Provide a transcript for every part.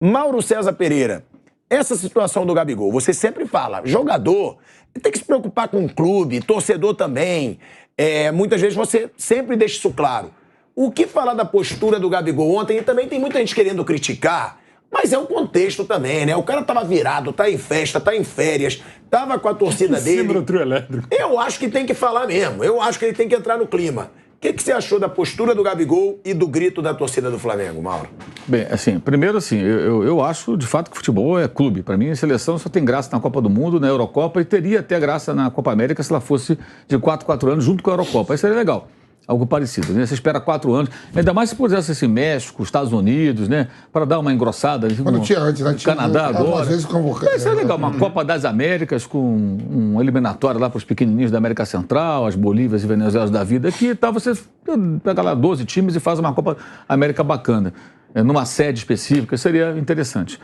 Mauro César Pereira, essa situação do Gabigol, você sempre fala, jogador tem que se preocupar com o clube, torcedor também. Muitas vezes você sempre deixa isso claro. O que falar da postura do Gabigol ontem? E também tem muita gente querendo criticar, mas é um contexto também, né? O cara tava virado, tá em festa, tá em férias, tava com a torcida dele. Eu acho que tem que falar mesmo, eu acho que ele tem que entrar no clima. O que você achou da postura do Gabigol e do grito da torcida do Flamengo, Mauro? Bem, assim, primeiro assim, eu acho de fato que futebol é clube. Para mim, a seleção só tem graça na Copa do Mundo, na Eurocopa, e teria até graça na Copa América se ela fosse de 4 anos junto com a Eurocopa. Isso seria legal. Algo parecido, né? Você espera 4 anos, ainda mais se pudesse assim, México, Estados Unidos, né? Para dar uma engrossada. Quando tinha antes, né? Canadá agora. Às vezes convocado. Isso é legal, uma Copa das Américas com um eliminatório lá para os pequenininhos da América Central, as Bolívias e Venezuelas da vida, que tal você pega lá 12 times e faz uma Copa América bacana, numa sede específica, seria interessante.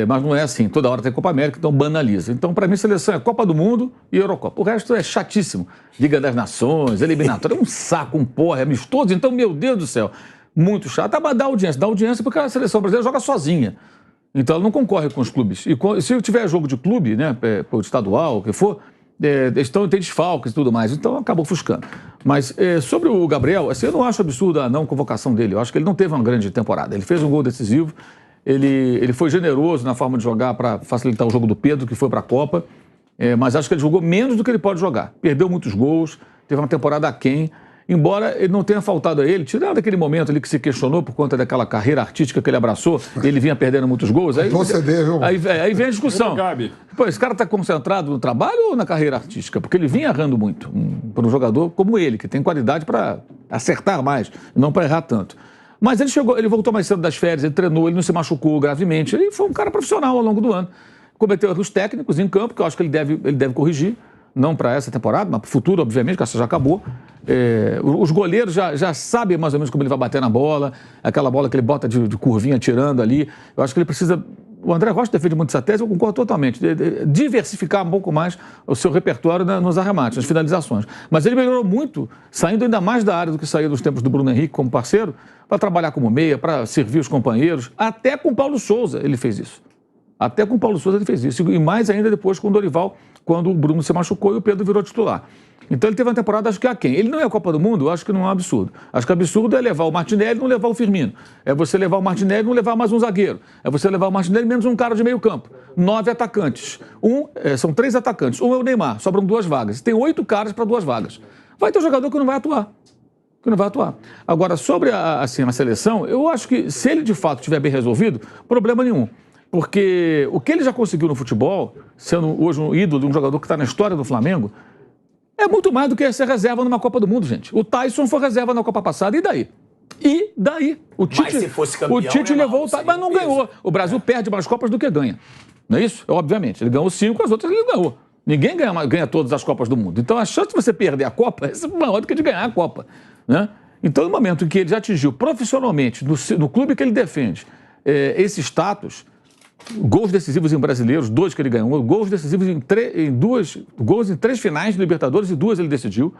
Mas não é assim, toda hora tem Copa América, então banaliza. Então, para mim, seleção é Copa do Mundo e Eurocopa. O resto é chatíssimo. Liga das Nações, eliminatória, é um saco, um porra, é amistoso. Então, meu Deus do céu, muito chato. Mas dá audiência porque a seleção brasileira joga sozinha. Então, ela não concorre com os clubes. E se tiver jogo de clube, né, estadual, o que for, tem desfalques e tudo mais. Então, acaba ofuscando. Mas sobre o Gabriel, assim, eu não acho absurda a não convocação dele. Eu acho que ele não teve uma grande temporada. Ele fez um gol decisivo. Ele foi generoso na forma de jogar para facilitar o jogo do Pedro, que foi para a Copa, mas acho que ele jogou menos do que ele pode jogar. Perdeu muitos gols, teve uma temporada aquém, embora ele não tenha faltado a ele, tirando aquele momento ali que se questionou por conta daquela carreira artística que ele abraçou, e ele vinha perdendo muitos gols. Aí vem a discussão. Pô, esse cara está concentrado no trabalho ou na carreira artística? Porque ele vinha errando muito para um jogador como ele, que tem qualidade para acertar mais, não para errar tanto. Mas ele voltou mais cedo das férias, ele treinou, ele não se machucou gravemente. Ele foi um cara profissional ao longo do ano. Cometeu erros técnicos em campo, que eu acho que ele deve corrigir. Não para essa temporada, mas para o futuro, obviamente, que essa já acabou. Os goleiros já sabem mais ou menos como ele vai bater na bola, aquela bola que ele bota de curvinha tirando ali. Eu acho que ele precisa... O André Rocha defende muito essa tese, eu concordo totalmente. Diversificar um pouco mais o seu repertório nos arremates, nas finalizações. Mas ele melhorou muito, saindo ainda mais da área do que saiu nos tempos do Bruno Henrique como parceiro, para trabalhar como meia, para servir os companheiros. Até com o Paulo Souza ele fez isso. E mais ainda depois com o Dorival, quando o Bruno se machucou e o Pedro virou titular. Então ele teve uma temporada, acho que aquém. Ele não é a Copa do Mundo, acho que não é um absurdo. Acho que absurdo é levar o Martinelli e não levar o Firmino. É você levar o Martinelli e não levar mais um zagueiro. É você levar o Martinelli e menos um cara de meio campo. 9 atacantes. São 3 atacantes. Um é o Neymar, sobram 2 vagas. Tem 8 caras para 2 vagas. Vai ter um jogador que não vai atuar. Agora, sobre a seleção, eu acho que se ele de fato estiver bem resolvido, problema nenhum. Porque o que ele já conseguiu no futebol, sendo hoje um ídolo, um jogador que está na história do Flamengo, é muito mais do que ser reserva numa Copa do Mundo, gente. O Tyson foi reserva na Copa passada, e daí? O Tite, mas se fosse campeão, o Tite levou o Tyson, mas não ganhou. O Brasil perde mais Copas do que ganha. Não é isso? Obviamente. Ele ganhou 5, as outras ele ganhou. Ninguém ganha todas as Copas do Mundo. Então a chance de você perder a Copa é maior do que de ganhar a Copa, né? Então, no momento em que ele já atingiu profissionalmente, no clube que ele defende, esse status, gols decisivos em brasileiros, 2 que ele ganhou, gols decisivos em 3 finais de Libertadores e 2 ele decidiu.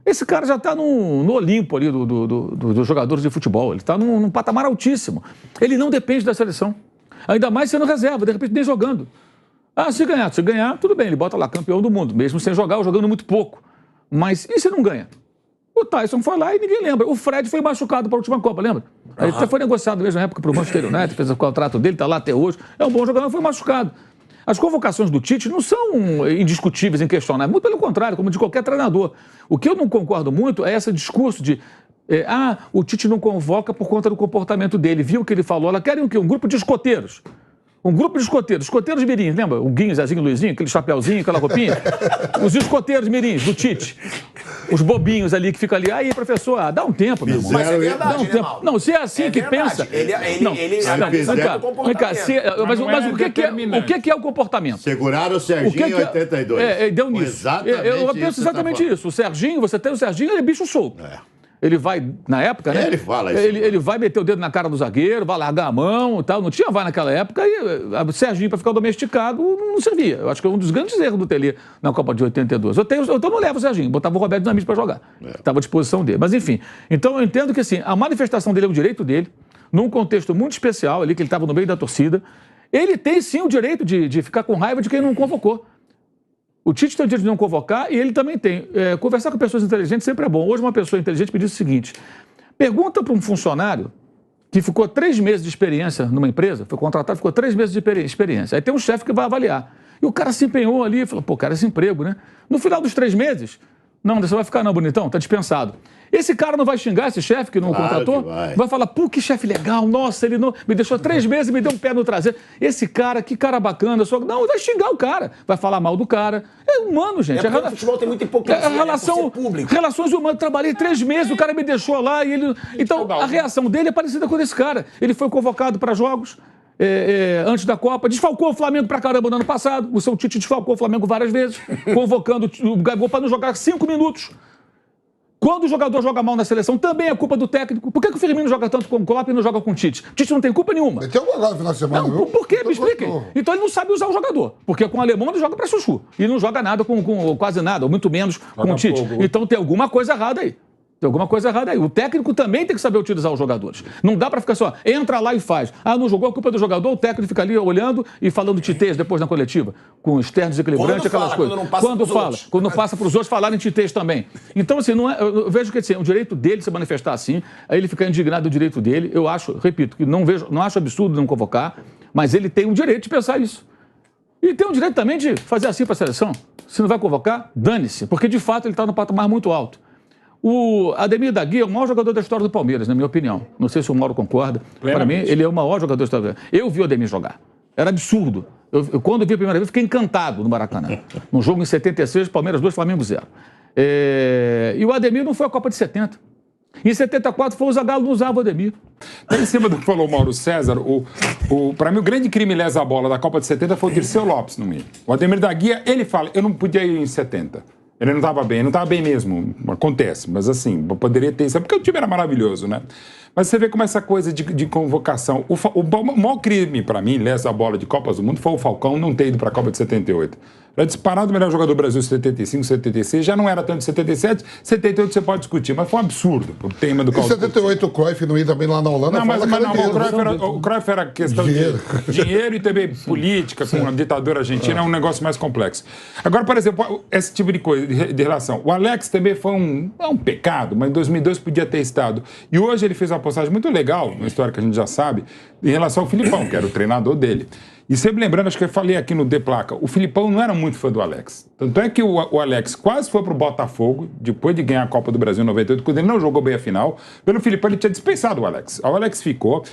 Esse cara já está no Olimpo ali dos jogadores de futebol. Ele está num patamar altíssimo. Ele não depende da seleção. Ainda mais sendo reserva, de repente nem jogando. Se ganhar, tudo bem, ele bota lá campeão do mundo, mesmo sem jogar ou jogando muito pouco. Mas e se não ganha? O Tyson foi lá e ninguém lembra. O Fred foi machucado para a última Copa, lembra? Ele até foi negociado mesmo na época para o Manchester United, fez o contrato dele, está lá até hoje. É um bom jogador, foi machucado. As convocações do Tite não são indiscutíveis, inquestionáveis. Muito pelo contrário, como de qualquer treinador. O que eu não concordo muito é esse discurso de o Tite não convoca por conta do comportamento dele. Viu o que ele falou? Ela querem o quê? Um grupo de escoteiros. Um grupo de escoteiros mirins, lembra? O Guinho, Zezinho, Luizinho, aquele chapeuzinho, aquela roupinha. Os escoteiros mirins do Tite. Os bobinhos ali que ficam ali. Aí, professor, dá um tempo, meu irmão. Mas é verdade, dá um tempo. Não, se é assim que pensa... Ele analisa o comportamento. Mas o que é o comportamento? Seguraram o Serginho em 82. Deu nisso. Eu penso exatamente isso. O Serginho, você tem o Serginho, ele é bicho solto. Ele vai, na época, né? Ele fala isso. Ele vai meter o dedo na cara do zagueiro, vai largar a mão e tal. Não tinha VAR naquela época e o Serginho, para ficar domesticado, não servia. Eu acho que é um dos grandes erros do Tele na Copa de 82. Então não levo o Serginho, botava o Roberto Dinamite para jogar. Estava à disposição dele. Mas enfim, então eu entendo que assim, a manifestação dele é o direito dele. num contexto muito especial ali, que ele estava no meio da torcida, ele tem sim o direito de ficar com raiva de quem não convocou. O Tite tem o direito de não convocar e ele também tem. Conversar com pessoas inteligentes sempre é bom. Hoje uma pessoa inteligente me disse o seguinte: pergunta para um funcionário que ficou 3 meses de experiência numa empresa, foi contratado, ficou 3 meses de experiência. Aí tem um chefe que vai avaliar. E o cara se empenhou ali e falou, pô, cara, esse emprego, né? No final dos 3 meses, não, você vai ficar não, bonitão, tá dispensado. Esse cara não vai xingar esse chefe que não contratou? Vai falar, pô, que chefe legal, nossa, ele não me deixou 3 meses e me deu um pé no traseiro. Esse cara, que cara bacana. Não, vai xingar o cara, vai falar mal do cara. É humano, gente. O futebol tem muita hipocrisia, relações humanas. Trabalhei 3 meses, o cara me deixou lá e ele... Então, a reação dele é parecida com a desse cara. Ele foi convocado para jogos antes da Copa, desfalcou o Flamengo pra caramba no ano passado. O seu Tite desfalcou o Flamengo várias vezes, convocando o Gabigol para não jogar 5 minutos. Quando o jogador joga mal na seleção, também é culpa do técnico. Por que o Firmino joga tanto com o Klopp e não joga com o Tite? O Tite não tem culpa nenhuma. Meteu um agora no final de semana, não, por quê? Me expliquem. Então ele não sabe usar o jogador. Porque com o alemão ele joga pra chuchu. E não joga nada com quase nada, ou muito menos com o Tite. Então tem alguma coisa errada aí. Tem alguma coisa errada aí. O técnico também tem que saber utilizar os jogadores. Não dá pra ficar só, entra lá e faz. Ah, não jogou, a culpa é do jogador, o técnico fica ali olhando e falando titês depois na coletiva, com externos desequilibrantes, aquelas coisas. Quando não passa pros outros falarem titês também. Então, assim, não é, eu vejo que assim, o direito dele se manifestar assim, aí ele fica indignado do direito dele. Eu acho, repito, que não acho absurdo não convocar, mas ele tem o direito de pensar isso. E tem o direito também de fazer assim pra seleção. Se não vai convocar, dane-se, porque de fato ele está no patamar muito alto. O Ademir da Guia é o maior jogador da história do Palmeiras, na minha opinião. Não sei se o Mauro concorda. Para mim, ele é o maior jogador da história. Eu vi o Ademir jogar. Era absurdo. Eu quando vi a primeira vez, fiquei encantado no Maracanã. Num jogo em 76, Palmeiras 2, Flamengo 0. E o Ademir não foi à Copa de 70. Em 74 foi o Zagallo, não usava o Ademir. Em cima do que falou o Mauro César, para mim o grande crime lesa bola da Copa de 70 foi o Dirceu Lopes no meio. O Ademir da Guia, ele fala, eu não podia ir em 70. Ele não estava bem mesmo, acontece, mas assim, poderia ter isso, porque o time era maravilhoso, né? Mas você vê como essa coisa de convocação, o maior crime para mim, lesa bola de Copas do Mundo, foi o Falcão não ter ido para a Copa de 78. Era disparado o melhor jogador do Brasil em 75, 76, já não era tanto em 77, 78 você pode discutir, mas foi um absurdo o tema do Caldo. Em 78 o Cruyff não ia também lá na Holanda? Não, mas o Cruyff era questão de dinheiro e também política, com a ditadura argentina, é um negócio mais complexo. Agora, por exemplo, esse tipo de coisa, de relação. O Alex também foi um pecado, mas em 2002 podia ter estado. E hoje ele fez uma postagem muito legal, uma história que a gente já sabe, em relação ao Filipão, que era o treinador dele. E sempre lembrando, acho que eu falei aqui no De Placa, o Filipão não era muito fã do Alex. Tanto é que o Alex quase foi pro Botafogo, depois de ganhar a Copa do Brasil em 98, quando ele não jogou bem a final. Pelo Filipão, ele tinha dispensado o Alex. O Alex ficou,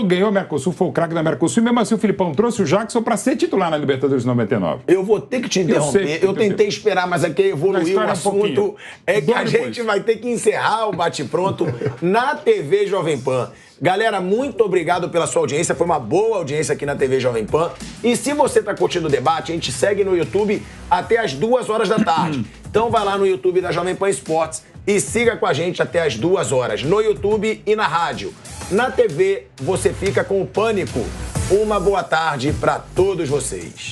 ganhou o Mercosul, foi o craque da Mercosul, e mesmo assim o Filipão trouxe o Jackson para ser titular na Libertadores de 99. Eu vou ter que te interromper. Eu tentei esperar, mas aqui evoluiu o assunto. É que a gente vai ter que encerrar o Bate-Pronto na TV Jovem Pan. Galera, muito obrigado pela sua audiência. Foi uma boa audiência aqui na TV Jovem Pan. E se você está curtindo o debate, a gente segue no YouTube até as 2 horas da tarde. Então vai lá no YouTube da Jovem Pan Esportes e siga com a gente até as 2 horas, no YouTube e na rádio. Na TV, você fica com o Pânico. Uma boa tarde para todos vocês.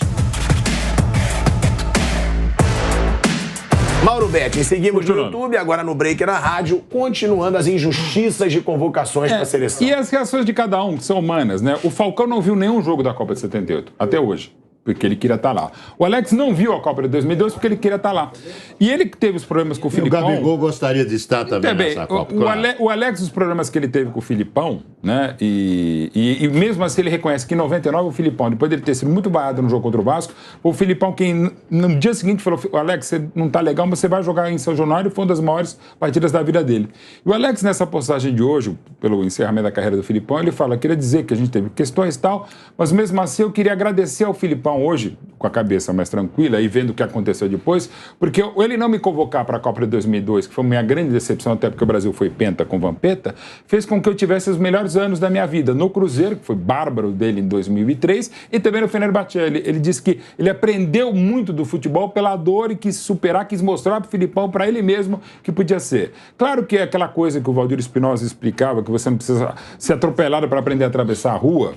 Mauro Betti, seguimos no YouTube, agora no Break na rádio, continuando as injustiças de convocações para a seleção. E as reações de cada um, que são humanas, né? O Falcão não viu nenhum jogo da Copa de 78, até hoje, porque ele queria estar lá. O Alex não viu a Copa de 2002 porque ele queria estar lá. E ele teve os problemas com o Filipão. O Gabigol gostaria de estar também nessa Copa. O Alex, os problemas que ele teve com o Filipão, né? E mesmo assim ele reconhece que em 99 o Filipão, depois dele ter sido muito vaiado no jogo contra o Vasco, o Filipão que no dia seguinte falou, Alex, você não tá legal, mas você vai jogar em São Januário, foi uma das maiores partidas da vida dele. E o Alex, nessa postagem de hoje, pelo encerramento da carreira do Filipão, ele fala, queria dizer que a gente teve questões e tal, mas mesmo assim eu queria agradecer ao Filipão hoje, com a cabeça mais tranquila e vendo o que aconteceu depois, porque ele não me convocar para a Copa de 2002, que foi uma grande decepção, até porque o Brasil foi penta com Vampeta, fez com que eu tivesse os melhores anos da minha vida no Cruzeiro, que foi bárbaro dele em 2003, e também no Fenerbahçe. Ele disse que ele aprendeu muito do futebol pela dor e quis superar, quis mostrar para o Filipão, para ele mesmo, que podia ser. Claro que é aquela coisa que o Valdir Espinosa explicava, que você não precisa ser atropelado para aprender a atravessar a rua,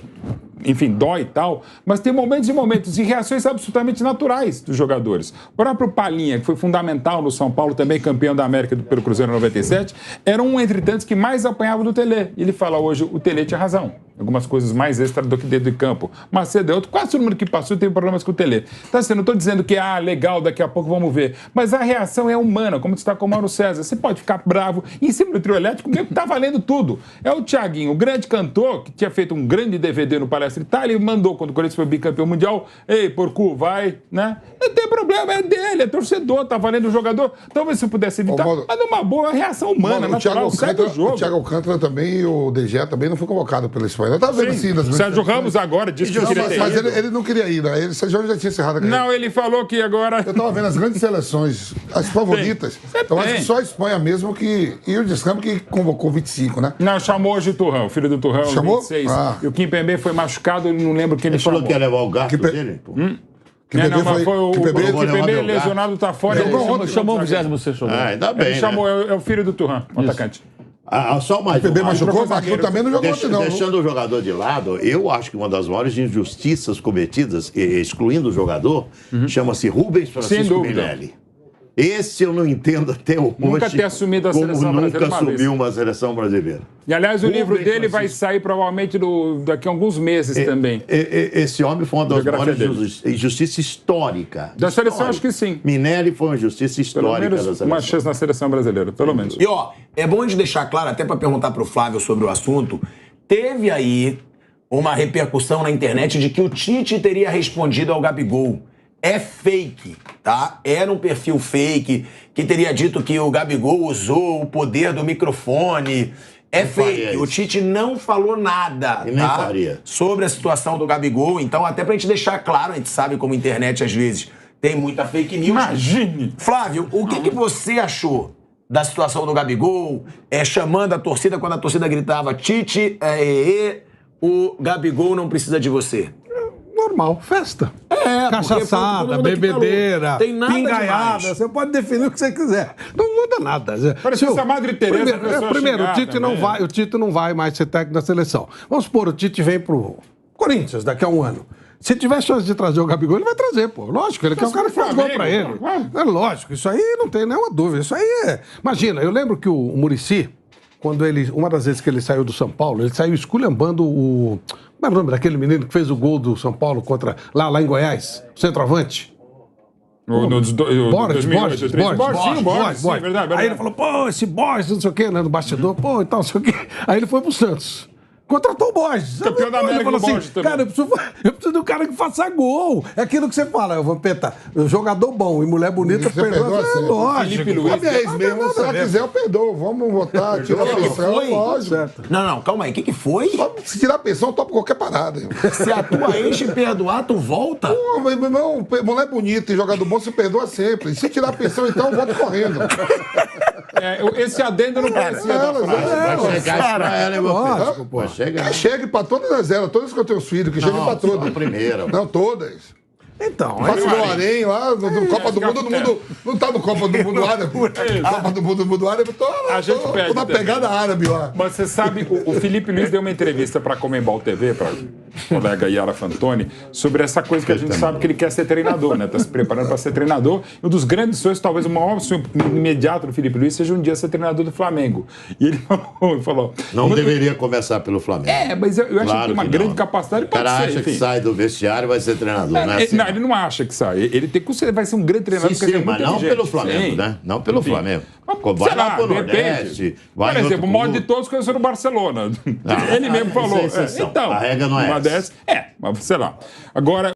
enfim, dói e tal, mas tem momentos e momentos e reações absolutamente naturais dos jogadores. O próprio Palhinha, que foi fundamental no São Paulo, também campeão da América pelo Cruzeiro em 97, era um entre tantos que mais apanhava do Telê. Ele fala hoje, o Telê tinha razão. Algumas coisas mais extra do que dentro de campo. Macedo é outro. Quase todo mundo que passou teve problemas com o Telê. Então, assim, não estou dizendo que, legal, daqui a pouco vamos ver. Mas a reação é humana, como está com o Mauro César. Você pode ficar bravo. E em cima do trio elétrico, mesmo que tá valendo tudo. É o Thiaguinho, o grande cantor, que tinha feito um grande DVD no Palestra Itália, e mandou, quando o Corinthians foi bicampeão mundial, ei, porco, vai, né? Não tem problema, é dele, é torcedor, tá valendo o jogador. Talvez se pudesse evitar. Mas numa boa reação humana, natural, segue o jogo. O Thiago Alcântara também e o DG também não foi convocado pela Espanha. Eu tava vendo assim das Sérgio Ramos agora disse que queria ter mas ido. ele não queria ir, né? Ele já tinha encerrado a carreira. Não, ele falou que agora... Eu tava vendo as grandes seleções, as favoritas. Eu acho que só a Espanha mesmo que... E o Descampo que convocou 25, né? Não, chamou hoje o Turrão, o filho do Turrão, chamou? 26. E o Kim Pembe foi machucado, eu não lembro quem ele chamou. Ele falou que ia levar o gato dele, pô. Mas foi o Kipembe lesionado, tá fora. Chamou o 26º jogo. Ainda bem, ele chamou, é o filho do Turran, o atacante. Só mais o PB machucou, mas também não jogou não. Deixando o jogador de lado, eu acho que uma das maiores injustiças cometidas, excluindo o jogador, chama-se Rubens Francisco Minelli. Esse eu não entendo até hoje. Nunca ter assumido a seleção brasileira. Nunca assumiu uma seleção brasileira. E, aliás, o livro dele vai sair provavelmente daqui a alguns meses também. Esse homem foi uma das maiores injustiças históricas. Da seleção, acho que sim. Minelli foi uma injustiça histórica da seleção. Uma chance na seleção brasileira, pelo menos. E, é bom de deixar claro, até para perguntar para o Flávio sobre o assunto, teve aí uma repercussão na internet de que o Tite teria respondido ao Gabigol. É fake, tá? Era um perfil fake que teria dito que o Gabigol usou o poder do microfone. É fake. O Tite não falou nada, e nem faria. Sobre a situação do Gabigol. Então, até pra gente deixar claro, a gente sabe como a internet às vezes tem muita fake news. Imagine! Flávio, o que você achou da situação do Gabigol, chamando a torcida quando a torcida gritava Tite, o Gabigol não precisa de você? Normal, festa. Cachaçada, bebedeira, pingaiada. Você pode definir o que você quiser. Não muda nada. Parece que a Madre Teresa. Primeiro, o Tite não vai mais ser técnico da seleção. Vamos supor, o Tite vem pro Corinthians daqui a um ano. Se tiver chance de trazer o Gabigol, ele vai trazer, pô. Lógico, ele quer o cara que faz gol pra ele. É lógico, isso aí não tem nenhuma dúvida. Isso aí é... Imagina, eu lembro que o Muricy, quando uma das vezes que ele saiu do São Paulo, ele saiu esculhambando o... Como é o nome daquele menino que fez o gol do São Paulo contra lá em Goiás? O centroavante? Borges, verdade. Aí ele falou, pô, esse Borges, não sei o quê, né, no bastidor, pô, e tal, não sei o quê. Aí ele foi pro Santos. Contratou o Borges. Campeão da América, ele falou assim, cara, eu preciso de um cara que faça gol. É aquilo que você fala, Vampeta, jogador bom e mulher bonita, perdoa. É lógico. Felipe Luiz. Mesmo, se ela quiser, eu perdoo. Vamos votar, tirar a pensão, lógico. Não, calma aí, o que foi? Se tirar a pensão, eu topo qualquer parada. Se a tua ex te perdoar, tu volta? Pô, mas, meu irmão, mulher bonita e jogador bom se perdoa sempre. Se tirar a pensão, então, eu volto correndo. Esse adendo não parecia da frase. Vai chegar pra ela, hein, lógico, pô. Chegue pra todas elas, todas que eu tenho filhos, que cheguem pra todas. A primeira. Não, todas. Então, faço no Arém lá, no Copa do Mundo, não tá no Copa do Mundo Árabe. Copa do Mundo Árabe, tô na pegada árabe lá. Mas você sabe, o Felipe Luiz deu uma entrevista pra Comembol TV, pra colega Yara Fantoni, sobre essa coisa que a gente sabe que ele quer ser treinador, né? Tá se preparando pra ser treinador. E um dos grandes sonhos, talvez o maior sonho imediato do Felipe Luiz, seja um dia ser treinador do Flamengo. E ele falou... Não deveria começar pelo Flamengo. Mas eu acho que tem uma grande capacidade. O cara acha que sai do vestiário e vai ser treinador, não é assim? Ele não acha que sai. Ele vai ser um grande treinador. Sim, mas não pelo Flamengo, né? Não pelo Flamengo. Vai lá pro Nordeste. Por exemplo, o maior de todos conheceu no Barcelona. Ele mesmo falou. Então, a regra não é essa. Mas sei lá. Agora,